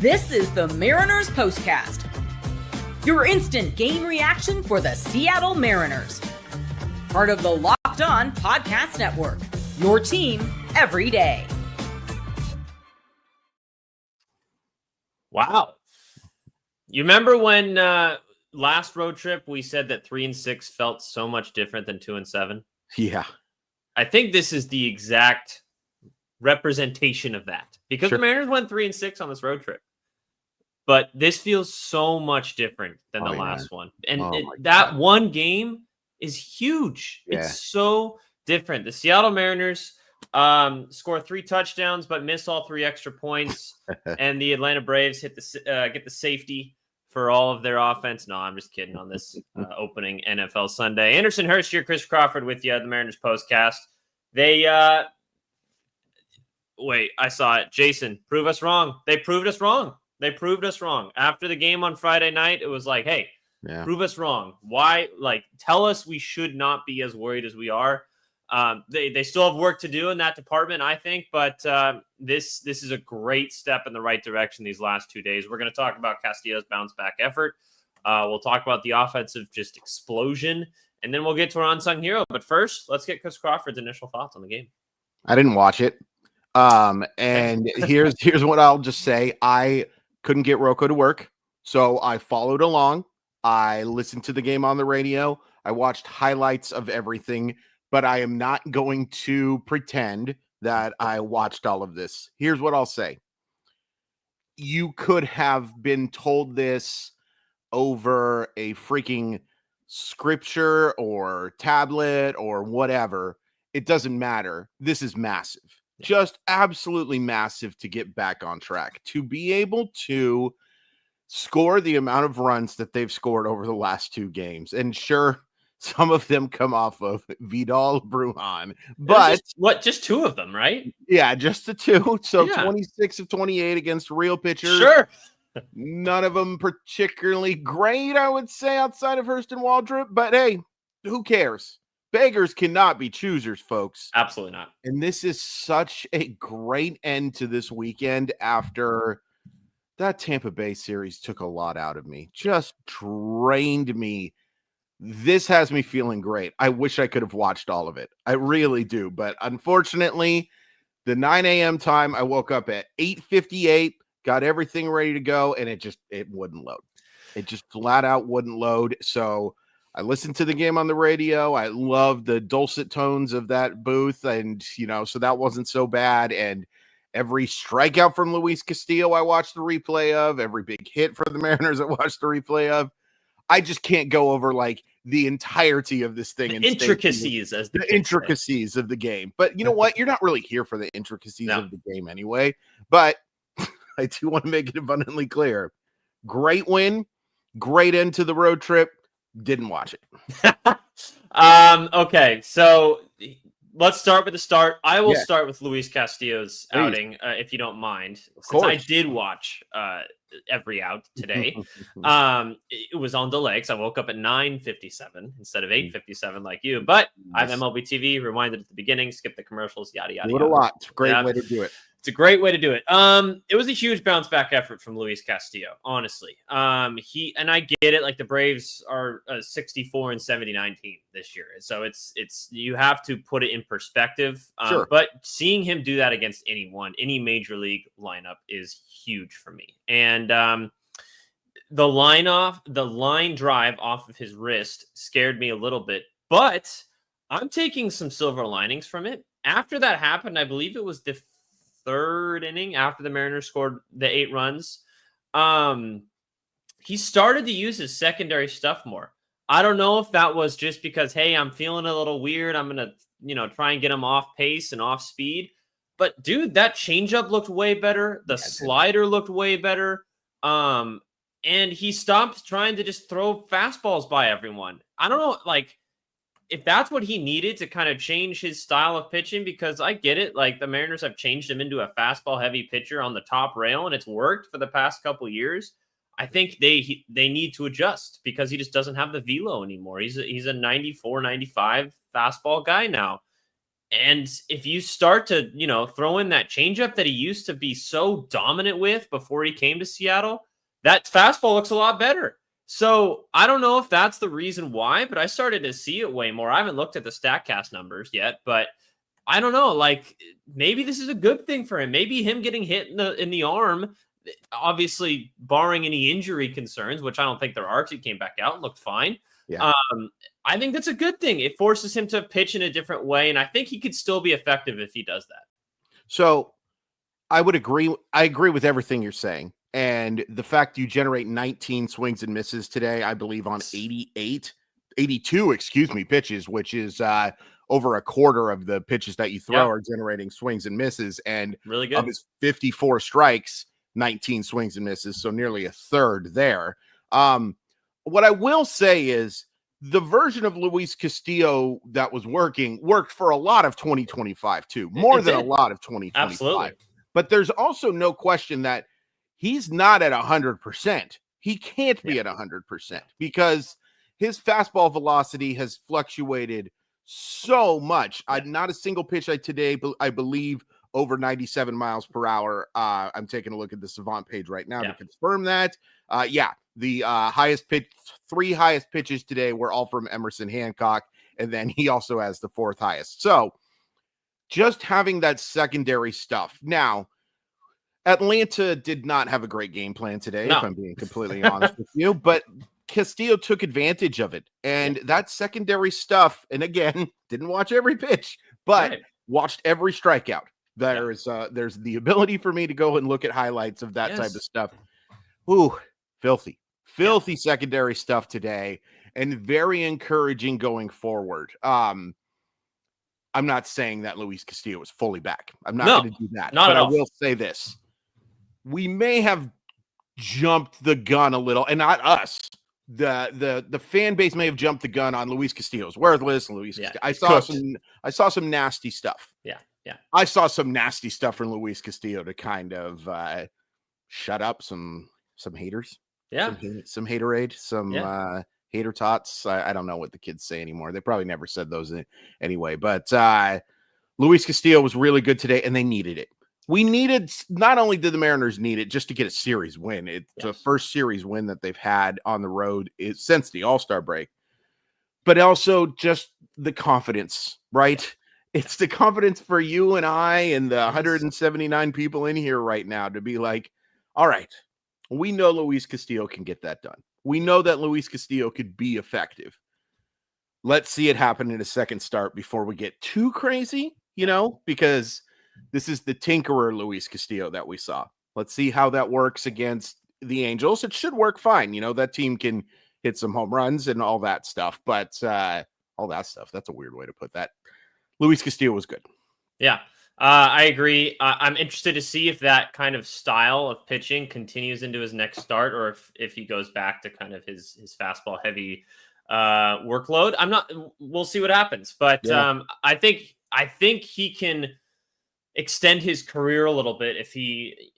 This is the Mariners POSTCAST, your instant game reaction for the Seattle Mariners. Part of the Locked On Podcast Network, your team every day. Wow. You remember when last road trip we said that 3-6 felt so much different than 2-7? Yeah. I think this is the exact representation of that, because the Mariners went 3-6 on this road trip, but this feels so much different than the last one. And that one game is huge. Yeah. It's so different. The Seattle Mariners score 3 touchdowns, but miss all 3 extra points. And the Atlanta Braves get the safety for all of their offense. No, I'm just kidding on this opening NFL Sunday. Anderson Hurst here, Chris Crawford with you at the Mariners POSTCAST. They, wait, I saw it. Jason, prove us wrong. They proved us wrong. They proved us wrong. After the game on Friday night, it was like, hey, prove us wrong. Why? Like, tell us we should not be as worried as we are. They still have work to do in that department, I think, but this is a great step in the right direction these last 2 days. We're going to talk about Castillo's bounce back effort. We'll talk about the offensive just explosion, and then we'll get to our unsung hero. But first, let's get Chris Crawford's initial thoughts on the game. I didn't watch it. And here's what I'll just say. I couldn't get Rocco to work, so I followed along. I listened to the game on the radio. I watched highlights of everything, but I am not going to pretend that I watched all of this. Here's what I'll say. You could have been told this over a freaking scripture or tablet or whatever. It doesn't matter. This is massive. Just absolutely massive to get back on track. To be able to score the amount of runs that they've scored over the last 2 games. And sure, some of them come off of Vidal Brujan, but just 2 of them, right? Yeah, just the 2. So 26 of 28 against real pitchers. Sure. None of them particularly great, I would say, outside of Hurst and Waldrop. But hey, who cares? Beggars cannot be choosers, folks. Absolutely not. And this is such a great end to this weekend after that Tampa Bay series took a lot out of me. Just drained me. This has me feeling great. I wish I could have watched all of it. I really do. But unfortunately, the 9 a.m. time, I woke up at 8:58, got everything ready to go, and it wouldn't load. It just flat out wouldn't load. So I listened to the game on the radio. I loved the dulcet tones of that booth. And, so that wasn't so bad. And every strikeout from Luis Castillo, I watched the replay of. Every big hit for the Mariners, I watched the replay of. I just can't go over like the entirety of this thing. The intricacies of the game. But you know what? You're not really here for the intricacies of the game anyway. But I do want to make it abundantly clear. Great win. Great end to the road trip. Didn't watch it. Okay, so let's start with the start. I will start with Luis Castillo's outing, if you don't mind. Since I did watch every out today. It was on delay because I woke up at 9:57 instead of 8:57 like you. But I have MLB TV, rewinded at the beginning, skipped the commercials, yada, yada, yada. A lot. Great way to do it. It's a great way to do it. It was a huge bounce back effort from Luis Castillo, honestly. And I get it, like the Braves are a 64-79 team this year. So it's you have to put it in perspective. Sure. But seeing him do that against any major league lineup is huge for me. And the line drive off of his wrist scared me a little bit, but I'm taking some silver linings from it. After that happened, I believe it was the 3rd inning after the Mariners scored the 8 runs. He started to use his secondary stuff more. I don't know if that was just because, hey, I'm feeling a little weird. I'm going to, try and get him off pace and off speed. But dude, that changeup looked way better. The slider looked way better. And he stopped trying to just throw fastballs by everyone. I don't know, like, if that's what he needed to kind of change his style of pitching, because I get it. Like the Mariners have changed him into a fastball heavy pitcher on the top rail, and it's worked for the past couple of years. I think they need to adjust because he just doesn't have the velo anymore. He's a 94, 95 fastball guy now. And if you start to, throw in that changeup that he used to be so dominant with before he came to Seattle, that fastball looks a lot better. So I don't know if that's the reason why, but I started to see it way more. I haven't looked at the StatCast numbers yet, but I don't know. Like, maybe this is a good thing for him. Maybe him getting hit in the arm, obviously barring any injury concerns, which I don't think there are, because he came back out and looked fine. Yeah. I think that's a good thing. It forces him to pitch in a different way, and I think he could still be effective if he does that. So I would agree. I agree with everything you're saying. And the fact you generate 19 swings and misses today, I believe on 82 pitches, which is over a quarter of the pitches that you throw are generating swings and misses. And really good. Of his 54 strikes, 19 swings and misses. So nearly a third there. What I will say is the version of Luis Castillo that was worked for a lot of 2025 too, more than a lot of 2025. Absolutely. But there's also no question that he's not at 100%. He can't be at 100% because his fastball velocity has fluctuated so much. Not a single pitch today, I believe, over 97 miles per hour. I'm taking a look at the Savant page right now to confirm that. The highest pitch, 3 highest pitches today were all from Emerson Hancock, and then he also has the 4th highest. So just having that secondary stuff. Now, Atlanta did not have a great game plan today, if I'm being completely honest with you, but Castillo took advantage of it. And that secondary stuff, and again, didn't watch every pitch, but watched every strikeout. There's the ability for me to go and look at highlights of that type of stuff. Ooh, filthy secondary stuff today, and very encouraging going forward. I'm not saying that Luis Castillo is fully back. I'm not going to do that. But I will say this. We may have jumped the gun a little, and not us. The fan base may have jumped the gun on Luis Castillo's worthless. I saw some nasty stuff. Yeah. I saw some nasty stuff from Luis Castillo to kind of shut up some haters. Yeah. Some haterade, some hater tots. I don't know what the kids say anymore. They probably never said those anyway. But Luis Castillo was really good today, and they needed it. Not only did the Mariners need it just to get a series win. It's the first series win that they've had on the road since the All-Star break, but also just the confidence, right? It's the confidence for you and I and the 179 people in here right now to be like, all right, we know Luis Castillo can get that done. We know that Luis Castillo could be effective. Let's see it happen in a second start before we get too crazy, because this is the tinkerer Luis Castillo that we saw. Let's see how that works against the Angels. It should work fine. That team can hit some home runs and all that stuff, but all that stuff, that's a weird way to put that. Luis Castillo was good. Yeah. I agree. I'm interested to see if that kind of style of pitching continues into his next start, or if he goes back to kind of his fastball heavy workload. We'll see what happens, but I think he can extend his career a little bit if he,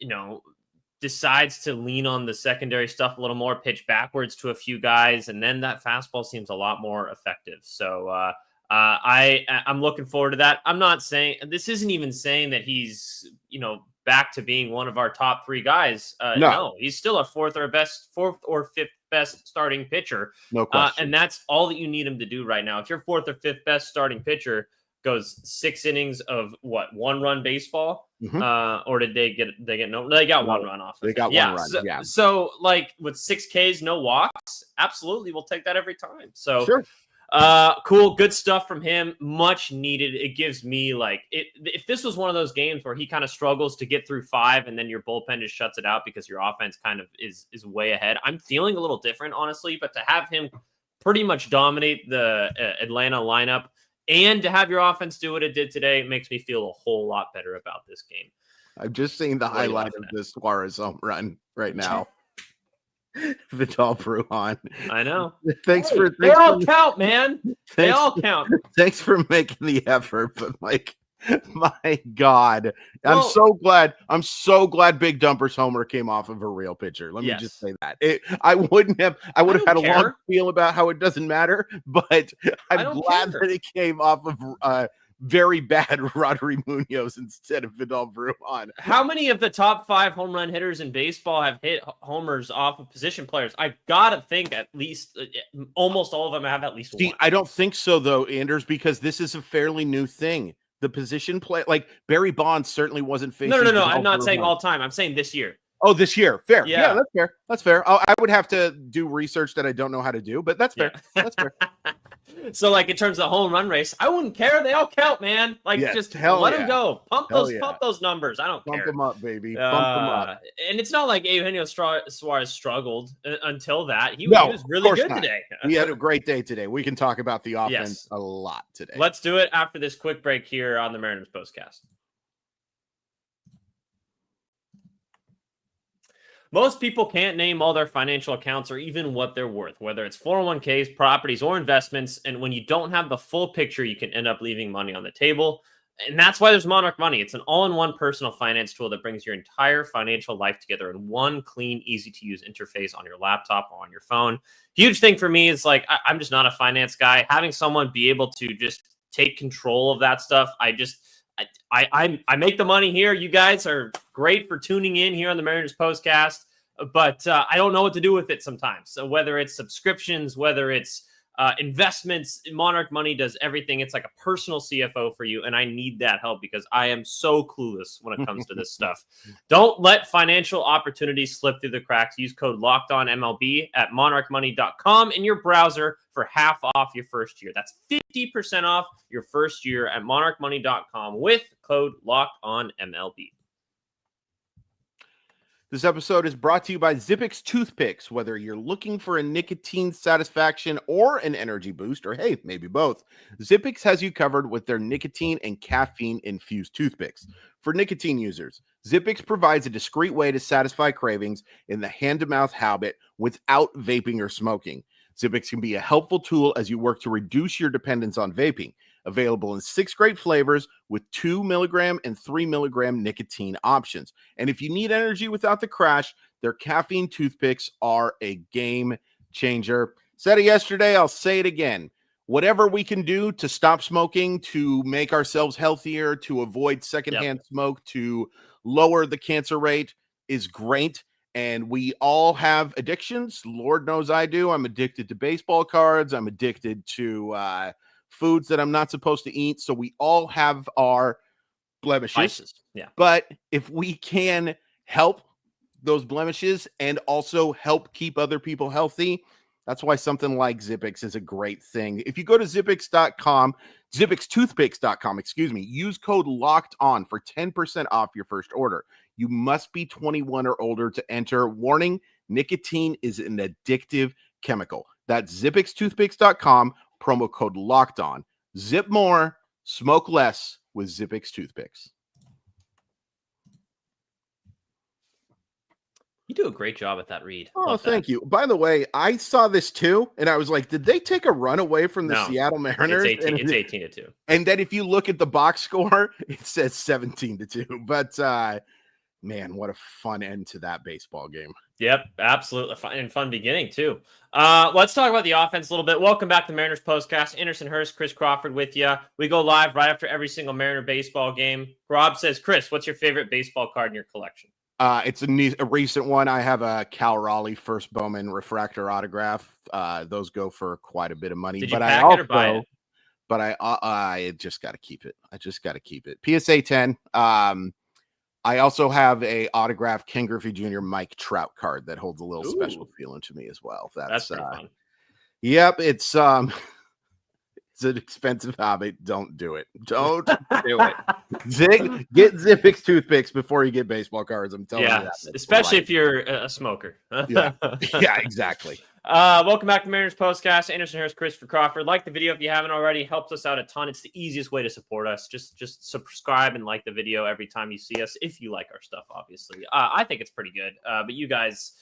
decides to lean on the secondary stuff a little more, pitch backwards to a few guys, and then that fastball seems a lot more effective. So I'm looking forward to that. I'm not saying this isn't even saying that he's, back to being one of our top 3 guys. No, he's still a 4th or 5th best starting pitcher. No question. And that's all that you need him to do right now. If your 4th or 5th best starting pitcher goes 6 innings of 1 run baseball, or did they get no? They got 1 run off. They got 1 run. So like with 6 Ks, no walks, absolutely, we'll take that every time. So sure. Cool, good stuff from him. Much needed. It gives me if this was one of those games where he kind of struggles to get through 5 and then your bullpen just shuts it out because your offense kind of is way ahead. I'm feeling a little different, honestly, but to have him pretty much dominate the Atlanta lineup and to have your offense do what it did today, it makes me feel a whole lot better about this game. I'm just seeing the highlight of this Suarez home run right now. Vidal Brujan. I know. They all count, man. They all count. Thanks for making the effort, but my God, I'm so glad Big Dumper's homer came off of a real pitcher. Let me just say that. I would have had a long feel about how it doesn't matter, but I'm glad that it came off of very bad Rodri Munoz instead of Vidal Brujan. How many of the top 5 home run hitters in baseball have hit homers off of position players? I've got to think at least almost all of them have at least one. I don't think so, though, Anders, because this is a fairly new thing. The position play, like Barry Bonds certainly wasn't facing. No. I'm not saying all time. I'm saying this year. Oh, this year. Fair. Yeah. That's fair. That's fair. I would have to do research that I don't know how to do, but that's fair. Yeah. That's fair. So, like, in terms of the home run race, I wouldn't care. They all count, man. Like, just let them go. Pump those numbers. I don't care. Pump them up, baby. Pump them up. And it's not like Eugenio Suarez struggled until that. He was really good today. He had a great day today. We can talk about the offense a lot today. Let's do it after this quick break here on the Mariners Postcast. Most people can't name all their financial accounts or even what they're worth, whether it's 401ks, properties, or investments. And when you don't have the full picture, you can end up leaving money on the table. And that's why there's Monarch Money. It's an all-in-one personal finance tool that brings your entire financial life together in one clean, easy-to-use interface on your laptop or on your phone. Huge thing for me is, like, I'm just not a finance guy. Having someone be able to just take control of that stuff, I make the money here. You guys are great for tuning in here on the Mariners Postcast, but I don't know what to do with it sometimes. So whether it's subscriptions, whether it's investments, Monarch Money does everything. It's like a personal CFO for you, and I need that help because I am so clueless when it comes to this stuff. Don't let financial opportunities slip through the cracks. Use code LOCKEDONMLB at monarchmoney.com in your browser for half off your first year. That's 50% off your first year at monarchmoney.com with code LOCKEDONMLB. This episode is brought to you by Zippix toothpicks. Whether you're looking for a nicotine satisfaction or an energy boost, or hey, maybe both, Zippix has you covered with their nicotine and caffeine-infused toothpicks. For nicotine users, Zippix provides a discreet way to satisfy cravings in the hand-to-mouth habit without vaping or smoking. Zippix can be a helpful tool as you work to reduce your dependence on vaping. Available in 6 great flavors with 2 milligram and 3 milligram nicotine options. And if you need energy without the crash, their caffeine toothpicks are a game changer. Said it yesterday, I'll say it again. Whatever we can do to stop smoking, to make ourselves healthier, to avoid secondhand smoke, to lower the cancer rate is great. And we all have addictions. Lord knows I do. I'm addicted to baseball cards. I'm addicted to foods that I'm not supposed to eat. So we all have our blemishes. Vices. Yeah. But if we can help those blemishes and also help keep other people healthy, that's why something like Zippix is a great thing. If you go to Zippix.com, ZippixToothpicks.com, use code LOCKEDON for 10% off your first order. You must be 21 or older to enter. Warning, nicotine is an addictive chemical. That's ZippixToothpicks.com, promo code LOCKEDON. Zip more, smoke less with Zippix toothpicks. You do a great job at that read. Oh, thank you. By the way, I saw this too, and I was like, did they take a run away from the Seattle Mariners? It's 18-2. And then if you look at the box score, it says 17-2. But man, what a fun end to that baseball game. Yep, absolutely. Fun beginning, too. Let's talk about the offense a little bit. Welcome back to Mariners Postcast. Anderson Hurst, Chris Crawford with you. We go live right after every single Mariner baseball game. Rob says, Chris, what's your favorite baseball card in your collection? It's a recent one. I have a Cal Raleigh First Bowman refractor autograph. Those go for quite a bit of money. Did you pack it or buy it? But I just got to keep it. PSA 10. I also have a autographed Ken Griffey Jr. Mike Trout card that holds a little special feeling to me as well. That's pretty fun. Yep, it's an expensive hobby. Don't do it. Don't do it. Get Zippix toothpicks before you get baseball cards. I'm telling you that. Especially if you're a smoker. Yeah, exactly. Welcome back to Mariners Postcast. Anderson Hurst, Christopher Crawford. Like the video if you haven't already. Helps us out a ton. It's the easiest way to support us. Just subscribe and like the video every time you see us, if you like our stuff, obviously. I think it's pretty good. But you guys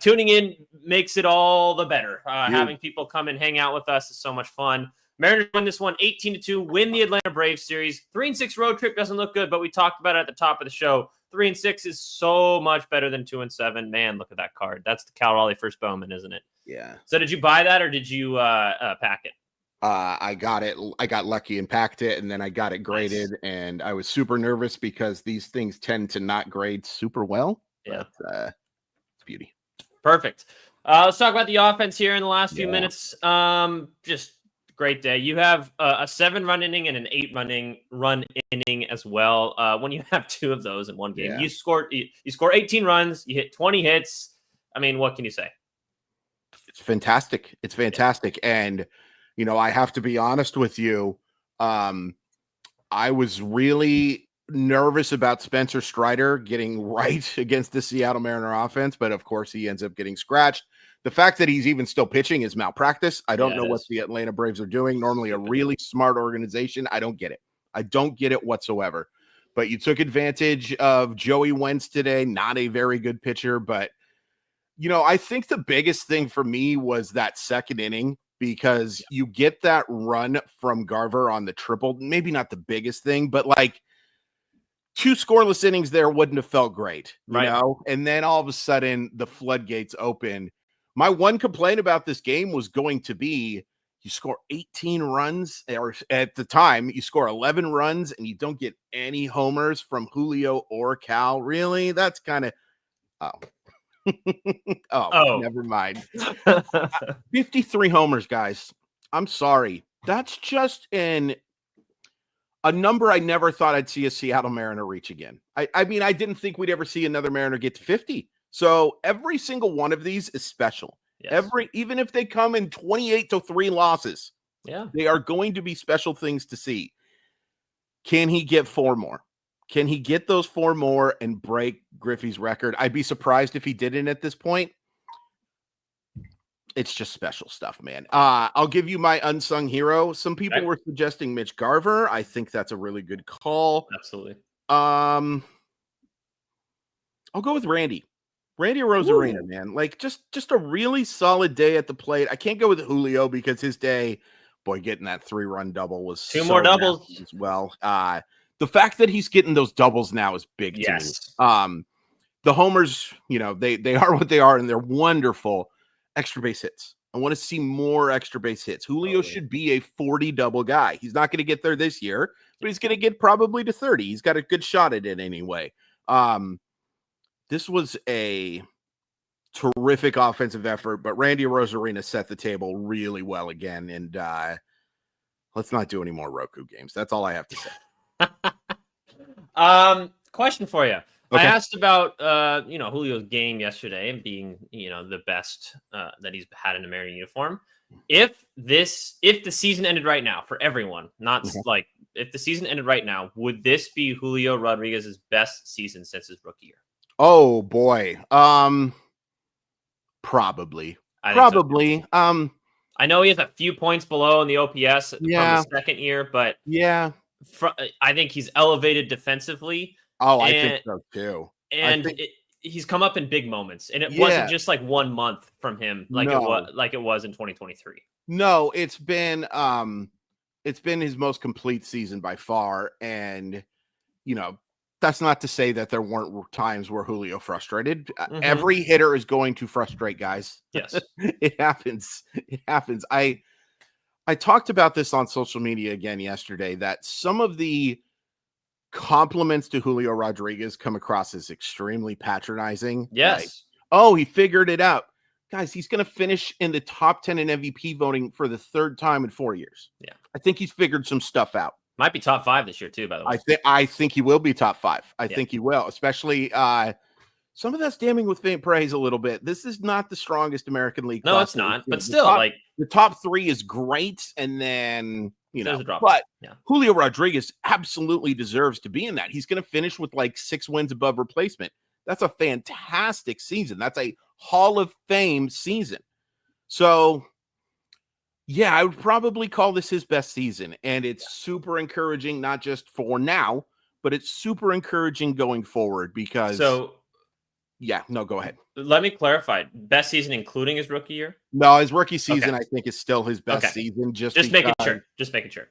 tuning in makes it all the better. Having people come and hang out with us is so much fun. Mariners win this one 18-2, win the Atlanta Braves series. 3-6 road trip doesn't look good, but we talked about it at the top of the show. 3-6 is so much better than 2-7. Man, look at that card. That's the Cal Raleigh First Bowman, isn't it? Yeah. So did you buy that or did you pack it? I got it. I got lucky and packed it, and then I got it graded. Nice. And I was super nervous because these things tend to not grade super well. Yeah. But it's beauty. Perfect. Let's talk about the offense here in the last few Yeah. minutes. Just great day. You have a 7-run inning and an 8-run inning as well. When you have 2 of those in one game, Yeah. you score 18 runs, you hit 20 hits. I mean, what can you say? It's fantastic. It's fantastic. And, you know, I have to be honest with you. I was really nervous about Spencer Strider getting right against the Seattle Mariner offense, but of course he ends up getting scratched. The fact that he's even still pitching is malpractice. I don't know what the Atlanta Braves are doing. Normally a really smart organization. I don't get it. I don't get it whatsoever. But you took advantage of Joey Wentz today. Not a very good pitcher, but you know, I think the biggest thing for me was that second inning because you get that run from Garver on the triple. Maybe not the biggest thing, but like 2 scoreless innings there wouldn't have felt great, you know? And then all of a sudden the floodgates open. My one complaint about this game was going to be you score 18 runs, or at the time you score 11 runs and you don't get any homers from Julio or Cal. Really? That's kind of, never mind. 53 homers, guys. I'm sorry. That's just a number I never thought I'd see a Seattle Mariner reach again. I mean, I didn't think we'd ever see another Mariner get to 50. So every single one of these is special. Yes. Even if they come in 28-3 losses, they are going to be special things to see. Can he get 4 more? Can he get those 4 more and break Griffey's record? I'd be surprised if he didn't at this point. It's just special stuff, man. I'll give you my unsung hero. Some people were suggesting Mitch Garver. I think that's a really good call. Absolutely. I'll go with Randy Rosarina, man. Like just a really solid day at the plate. I can't go with Julio because his day, boy, getting that 3-run double was 2 more doubles as well. The fact that he's getting those doubles now is big to me. The homers, you know, they are what they are, and they're wonderful. Extra base hits. I want to see more extra base hits. Julio should be a 40 double guy. He's not going to get there this year, but he's going to get probably to 30. He's got a good shot at it anyway. This was a terrific offensive effort, but Randy Rosarina set the table really well again. And let's not do any more Roku games. That's all I have to say. Question for you. Okay. I asked about Julio's game yesterday and being the best that he's had in a Mariner uniform. If the season ended right now for everyone, not like if the season ended right now, would this be Julio Rodriguez's best season since his rookie year? Oh boy, probably. So. I know he has a few points below in the OPS from the second year, but I think he's elevated defensively. Oh, I think so too. And he's come up in big moments, and it wasn't just like 1 month from him, it was in 2023. No, it's been his most complete season by far, and that's not to say that there weren't times where Julio frustrated. Every hitter is going to frustrate guys. Yes, it happens. It happens. I talked about this on social media again yesterday, that some of the compliments to Julio Rodriguez come across as extremely patronizing. Yes. Like, he figured it out. Guys, he's going to finish in the top 10 in MVP voting for the 3rd time in 4 years. Yeah. I think he's figured some stuff out. Might be top 5 this year too, by the way. I think he will be top 5. I think he will, especially some of that's damning with faint praise a little bit. This is not the strongest American League. No, it's not. But still, the top 3 is great, and then there's a drop. But Julio Rodriguez absolutely deserves to be in that. He's going to finish with like 6 wins above replacement. That's a fantastic season. That's a Hall of Fame season. So, I would probably call this his best season, and it's super encouraging, not just for now, but it's super encouraging going forward because. So, go ahead. Let me clarify. Best season including his rookie year? No, his rookie season I think is still his best season. Just making sure. Just making sure.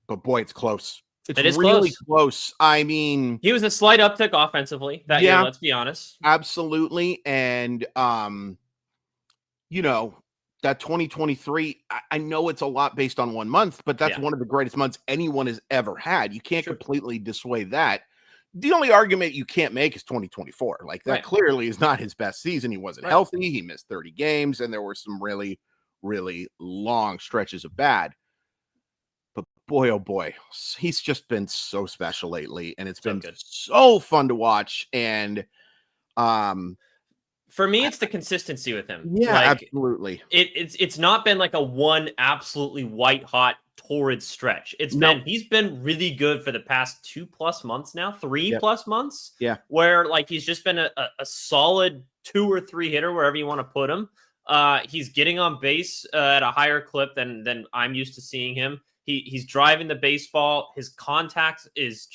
But boy, it's close. It is really close. I mean, he was a slight uptick offensively that year, let's be honest. Absolutely. And that 2023, I know it's a lot based on 1 month, but that's one of the greatest months anyone has ever had. You can't completely dissuade that. The only argument you can't make is 2024. Like that clearly is not his best season. He wasn't healthy. He missed 30 games, and there were some really, really long stretches of bad. But boy, oh boy, he's just been so special lately, and it's been so fun to watch. And for me, it's the consistency with him. Yeah, absolutely. It's not been like a one absolutely white hot torrid stretch. He's been really good for the past 2+ months now, 3+ months. Yeah, where like he's just been a solid 2 or 3 hitter wherever you want to put him. He's getting on base at a higher clip than I'm used to seeing him. He's driving the baseball. His contact is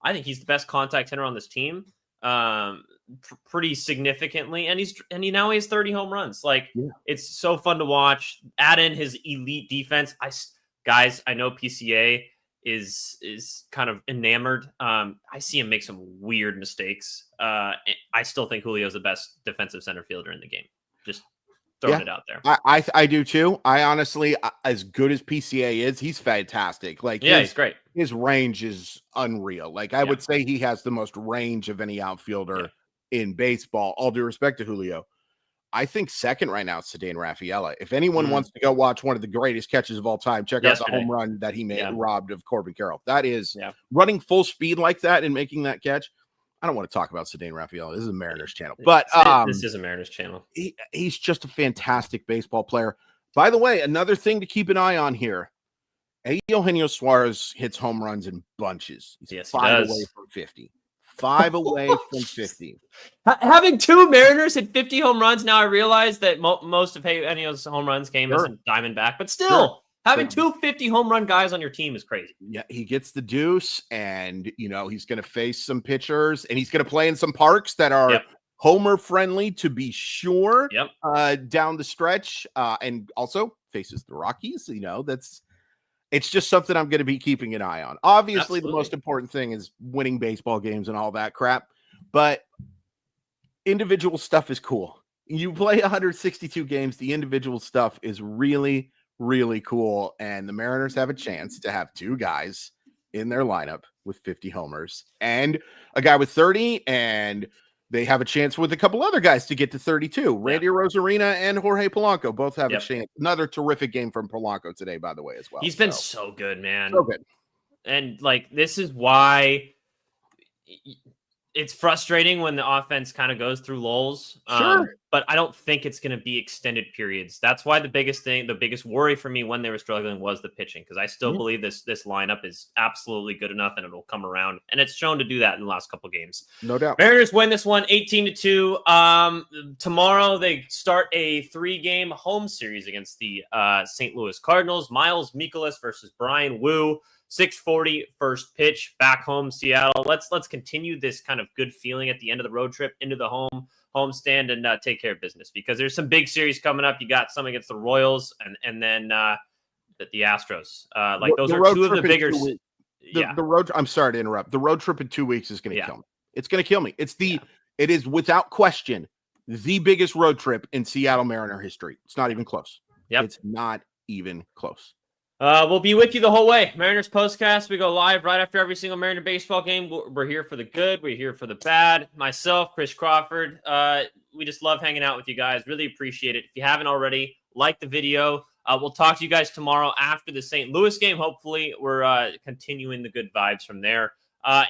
I think he's the best contact hitter on this team. Pretty significantly, and he now has 30 home runs. Like it's so fun to watch. Add in his elite defense. I know PCA is kind of enamored. I see him make some weird mistakes. I still think Julio's the best defensive center fielder in the game. Just throwing it out there. I do too. I honestly, as good as PCA is, he's fantastic. Like he's great. His range is unreal. Like I would say he has the most range of any outfielder in baseball. All due respect to Julio. I think second right now is Ceddanne Rafaela. If anyone wants to go watch one of the greatest catches of all time, check out the home run that he made, robbed of Corbin Carroll. That is running full speed like that and making that catch. I don't want to talk about Ceddanne Rafaela. This is a Mariners channel, but this is a Mariners channel. He's just a fantastic baseball player. By the way, another thing to keep an eye on here. Eugenio Suarez hits home runs in bunches. He's 5 away from 50. 5 away from 50. Having 2 Mariners hit 50 home runs. Now I realize that most of Eugenio's home runs came as a Diamondback, but still having 2 50 home run guys on your team is crazy. Yeah, he gets the deuce, and he's going to face some pitchers, and he's going to play in some parks that are homer friendly to be sure. Down the stretch, and also faces the Rockies. It's just something I'm going to be keeping an eye on. Obviously, the most important thing is winning baseball games and all that crap, but individual stuff is cool. You play 162 games, the individual stuff is really, really cool, and the Mariners have a chance to have 2 guys in their lineup with 50 homers and a guy with 30, and they have a chance with a couple other guys to get to 32. Randy Rosarina and Jorge Polanco both have a chance. Another terrific game from Polanco today, by the way, as well. He's been so good, man. So good. And this is why it's frustrating when the offense kind of goes through lulls. But I don't think it's going to be extended periods. That's why the biggest worry for me when they were struggling was the pitching, because I still believe this lineup is absolutely good enough and it'll come around. And it's shown to do that in the last couple games. No doubt. Mariners win this one 18-2. Tomorrow they start a 3-game home series against the St. Louis Cardinals. Miles Mikolas versus Brian Wu. 6:40 first pitch, back home Seattle. Let's continue this kind of good feeling at the end of the road trip into the homestand and take care of business, because there's some big series coming up. You got some against the Royals and then the Astros. Those are 2 of the bigger. The road. I'm sorry to interrupt. The road trip in 2 weeks is going to kill me. It's going to kill me. It is without question the biggest road trip in Seattle Mariner history. It's not even close. It's not even close. We'll be with you the whole way. Mariners POSTCAST. We go live right after every single Mariner baseball game. We're here for the good. We're here for the bad. Myself, Chris Crawford. We just love hanging out with you guys. Really appreciate it. If you haven't already, like the video. We'll talk to you guys tomorrow after the St. Louis game. Hopefully, we're continuing the good vibes from there.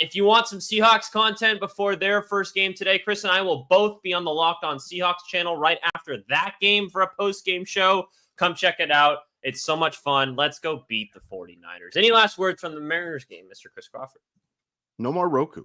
If you want some Seahawks content before their first game today, Chris and I will both be on the Locked On Seahawks channel right after that game for a post-game show. Come check it out. It's so much fun. Let's go beat the 49ers. Any last words from the Mariners game, Mr. Chris Crawford? No more Roku.